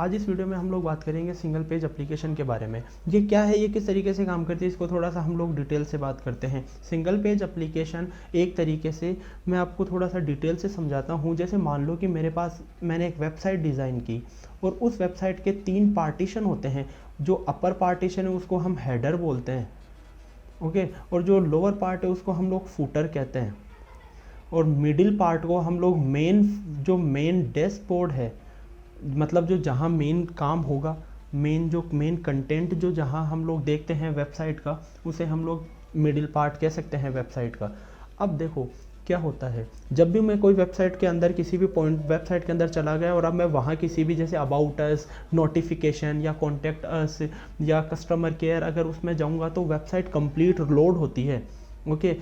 आज इस वीडियो में हम लोग बात करेंगे सिंगल पेज एप्लीकेशन के बारे में। ये क्या है, ये किस तरीके से काम करती है, इसको थोड़ा सा हम लोग डिटेल से बात करते हैं। सिंगल पेज एप्लीकेशन एक तरीके से मैं आपको थोड़ा सा डिटेल से समझाता हूँ। जैसे मान लो कि मैंने एक वेबसाइट डिज़ाइन की और उस वेबसाइट के 3 पार्टीशन होते हैं। जो अपर पार्टीशन है उसको हम हेडर बोलते हैं, ओके, और जो लोअर पार्ट है उसको हम लोग फुटर कहते हैं, और मिडिल पार्ट को हम लोग मेन डैशबोर्ड है, मतलब जो जहाँ मेन काम होगा, मेन कंटेंट जो जहाँ हम लोग देखते हैं वेबसाइट का, उसे हम लोग मिडिल पार्ट कह सकते हैं वेबसाइट का। अब देखो क्या होता है, जब भी मैं कोई वेबसाइट के अंदर किसी भी पॉइंट वेबसाइट के अंदर चला गया और अब मैं वहाँ किसी भी जैसे अबाउट अस, नोटिफिकेशन या कॉन्टैक्ट अस या कस्टमर केयर अगर उसमें जाऊँगा तो वेबसाइट कंप्लीट लोड होती है। ओके,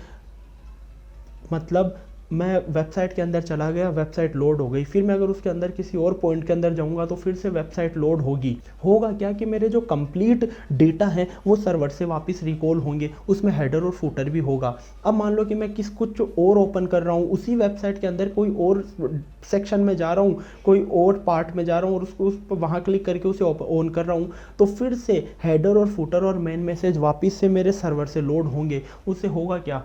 मतलब मैं वेबसाइट के अंदर चला गया, वेबसाइट लोड हो गई, फिर मैं अगर उसके अंदर किसी और पॉइंट के अंदर जाऊंगा तो फिर से वेबसाइट लोड होगी। होगा क्या कि मेरे जो कंप्लीट डेटा है वो सर्वर से वापस रिकॉल होंगे, उसमें हेडर और फुटर भी होगा। अब मान लो कि मैं कुछ और ओपन कर रहा हूँ उसी वेबसाइट के अंदर, कोई और सेक्शन में जा रहा हूँ, कोई और पार्ट में जा रहा हूँ और उसको उस पर वहाँ क्लिक करके उसे ऑन कर रहा हूँ, तो फिर से हेडर और फुटर और मेन मैसेज वापस से मेरे सर्वर से लोड होंगे। उससे होगा क्या,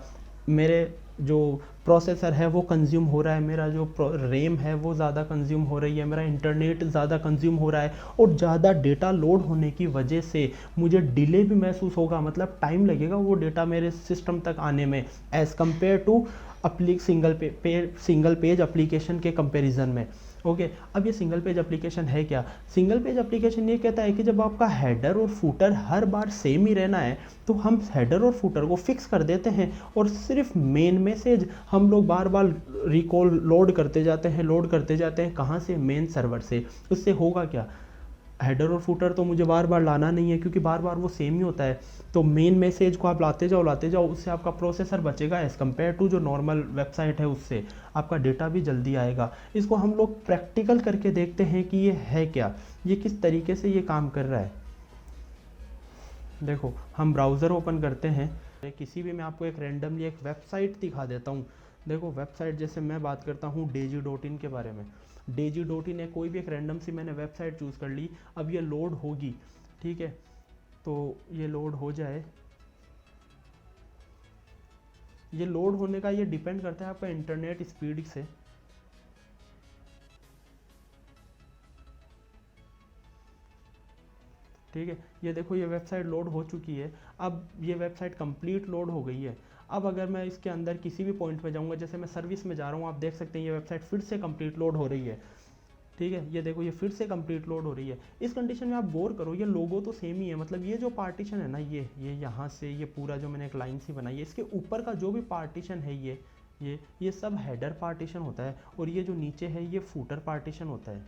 मेरे जो प्रोसेसर है वो कंज्यूम हो रहा है, मेरा जो रैम है वो ज़्यादा कंज्यूम हो रही है, मेरा इंटरनेट ज़्यादा कंज्यूम हो रहा है, और ज़्यादा डेटा लोड होने की वजह से मुझे डिले भी महसूस होगा, मतलब टाइम लगेगा वो डेटा मेरे सिस्टम तक आने में, as compare to single page application के कंपैरिजन में। ओके, अब ये सिंगल पेज एप्लीकेशन है क्या? सिंगल पेज एप्लीकेशन ये कहता है कि जब आपका हेडर और फुटर हर बार सेम ही रहना है तो हम हेडर और फुटर को फिक्स कर देते हैं और सिर्फ मेन मैसेज हम लोग बार बार रिकॉल लोड करते जाते हैं। कहाँ से? मेन सर्वर से। उससे होगा क्या, हेडर और फुटर तो मुझे बार बार लाना नहीं है क्योंकि बार बार वो सेम ही होता है। तो मेन मैसेज को आप लाते जाओ, उससे आपका प्रोसेसर बचेगा एज़ कम्पेयर टू जो नॉर्मल वेबसाइट है, उससे आपका डेटा भी जल्दी आएगा। इसको हम लोग प्रैक्टिकल करके देखते हैं कि ये है क्या, ये किस तरीके से ये काम कर रहा है। देखो हम ब्राउज़र ओपन करते हैं, किसी भी, मैं आपको एक रैंडमली एक वेबसाइट दिखा देता हूँ। देखो वेबसाइट, जैसे मैं बात करता हूँ डेजी.इन के बारे में। डेजी.इन है, कोई भी एक रैंडम सी मैंने वेबसाइट चूज़ कर ली। अब ये लोड होगी, ठीक है, तो ये लोड हो जाए। ये लोड होने का ये डिपेंड करता है आपका इंटरनेट स्पीड से। ठीक है, ये देखो ये वेबसाइट लोड हो चुकी है। अब ये वेबसाइट कंप्लीट लोड हो गई है। अब अगर मैं इसके अंदर किसी भी पॉइंट में जाऊंगा, जैसे मैं सर्विस में जा रहा हूँ, आप देख सकते हैं ये वेबसाइट फिर से कंप्लीट लोड हो रही है। ठीक है, ये देखो ये फिर से कंप्लीट लोड हो रही है। इस कंडीशन में आप गौर करो, ये लोगो तो सेम ही है, मतलब ये जो पार्टीशन है ना, ये यहाँ से ये पूरा जो मैंने एक लाइन सी बनाई है, इसके ऊपर का जो भी पार्टीशन है ये सब हेडर पार्टीशन होता है, और ये जो नीचे है ये फूटर पार्टीशन होता है।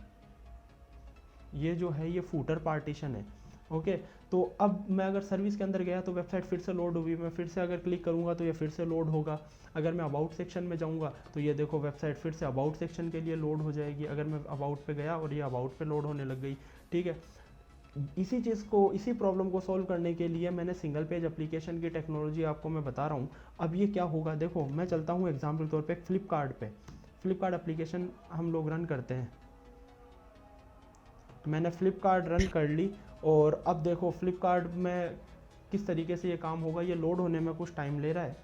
ये जो है ये फूटर पार्टीशन है। ओके, तो अब मैं अगर सर्विस के अंदर गया तो वेबसाइट फिर से लोड हुई, मैं फिर से अगर क्लिक करूँगा तो ये फिर से लोड होगा। अगर मैं अबाउट सेक्शन में जाऊँगा तो ये देखो वेबसाइट फिर से अबाउट सेक्शन के लिए लोड हो जाएगी। अगर मैं अबाउट पे गया और ये अबाउट पे लोड होने लग गई। ठीक है, इसी प्रॉब्लम को सॉल्व करने के लिए मैंने सिंगल पेज एप्लीकेशन की टेक्नोलॉजी आपको मैं बता रहा हूँ। अब ये क्या होगा, देखो मैं चलता हूँ एग्जाम्पल तौर पर फ्लिपकार्ट एप्लीकेशन हम लोग रन करते हैं। मैंने फ्लिपकार्ट रन कर ली और अब देखो फ्लिपकार्ट में किस तरीके से ये काम होगा। ये लोड होने में कुछ टाइम ले रहा है।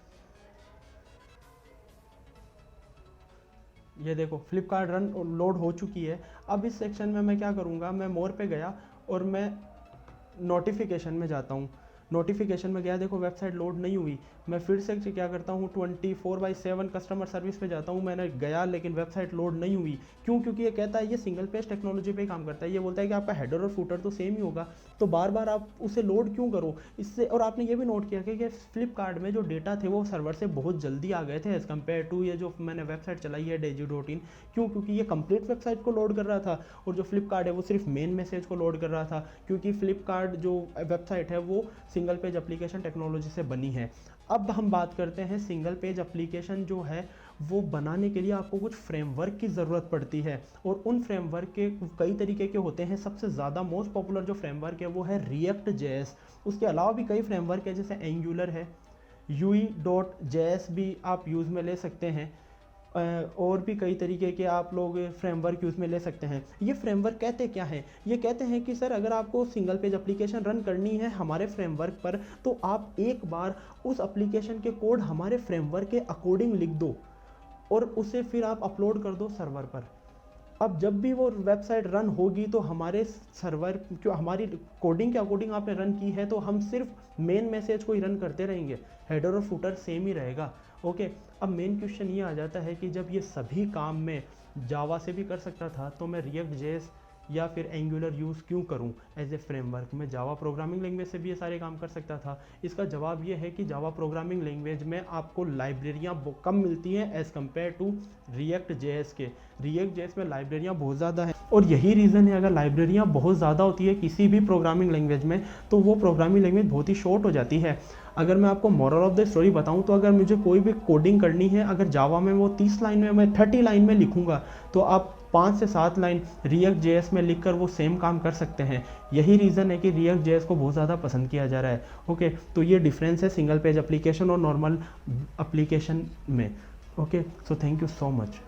ये देखो फ्लिपकार्ट रन लोड हो चुकी है। अब इस सेक्शन में मैं क्या करूँगा, मैं मोर पे गया और मैं नोटिफिकेशन में जाता हूँ। नोटिफिकेशन में गया, देखो वेबसाइट लोड नहीं हुई। मैं फिर से क्या करता हूँ, 24/7 कस्टमर सर्विस पे जाता हूँ। मैंने गया लेकिन वेबसाइट लोड नहीं हुई। क्यों? क्योंकि ये कहता है, ये सिंगल पेज टेक्नोलॉजी पे काम करता है। ये बोलता है कि आपका हेडर और फुटर तो सेम ही होगा, तो बार बार आप उसे लोड क्यों करो इससे। और आपने ये भी नोट किया कि फ्लिपकार्ट में जो डेटा थे वो सर्वर से बहुत जल्दी आ गए थे एज़ कम्पेयर टू ये जो मैंने वेबसाइट चलाई है डेजी.इन। क्यों? क्योंकि ये कंप्लीट वेबसाइट को लोड कर रहा था और जो फ्लिपकार्ट है वो सिर्फ मेन मैसेज को लोड कर रहा था, क्योंकि फ्लिपकार्ट जो वेबसाइट है वो सिंगल पेज एप्लीकेशन टेक्नोलॉजी से बनी है। अब हम बात करते हैं सिंगल पेज एप्लीकेशन जो है वो बनाने के लिए आपको कुछ फ्रेमवर्क की ज़रूरत पड़ती है, और उन फ्रेमवर्क के कई तरीके के होते हैं। सबसे ज़्यादा मोस्ट पॉपुलर जो फ्रेमवर्क है वो है React.js। उसके अलावा भी कई फ्रेमवर्क है, जैसे एंगुलर है, UI.js भी आप यूज़ में ले सकते हैं। और भी कई तरीके के आप लोग फ्रेमवर्क यूज़ में ले सकते हैं। ये फ्रेमवर्क कहते क्या हैं? ये कहते हैं कि सर अगर आपको सिंगल पेज एप्लीकेशन रन करनी है हमारे फ्रेमवर्क पर, तो आप एक बार उस एप्लीकेशन के कोड हमारे फ्रेमवर्क के अकॉर्डिंग लिख दो और उसे फिर आप अपलोड कर दो सर्वर पर। अब जब भी वो वेबसाइट रन होगी तो हमारे सर्वर जो हमारी कोडिंग के अकॉर्डिंग आपने रन की है, तो हम सिर्फ मेन मैसेज को ही रन करते रहेंगे, हेडर और फुटर सेम ही रहेगा। ओके, अब मेन क्वेश्चन ये आ जाता है कि जब ये सभी काम मैं जावा से भी कर सकता था, तो मैं रिएक्ट जेएस या फिर एंगुलर यूज़ क्यों करूं एज ए फ्रेमवर्क? में जावा प्रोग्रामिंग लैंग्वेज से भी ये सारे काम कर सकता था। इसका जवाब ये है कि जावा प्रोग्रामिंग लैंग्वेज में आपको लाइब्रेरियाँ कम मिलती हैं as compare to React JS के। रिएक्ट जेएस में लाइब्रेरियाँ बहुत ज़्यादा हैं, और यही रीज़न है अगर लाइब्रेरियाँ बहुत ज़्यादा होती है किसी भी प्रोग्रामिंग लैंग्वेज में, तो वो प्रोग्रामिंग लैंग्वेज बहुत ही शॉर्ट हो जाती है। अगर मैं आपको मॉरल ऑफ द स्टोरी बताऊं, तो अगर मुझे कोई भी कोडिंग करनी है, अगर जावा में वो 30 लाइन में, मैं 30 लाइन में लिखूंगा, तो आप 5 से 7 लाइन रिएक्ट जेएस में लिखकर वो सेम काम कर सकते हैं। यही रीज़न है कि रिएक्ट जेएस को बहुत ज़्यादा पसंद किया जा रहा है। ओके, तो ये डिफरेंस है सिंगल पेज एप्लीकेशन और नॉर्मल एप्लीकेशन में। Okay, so thank you so much.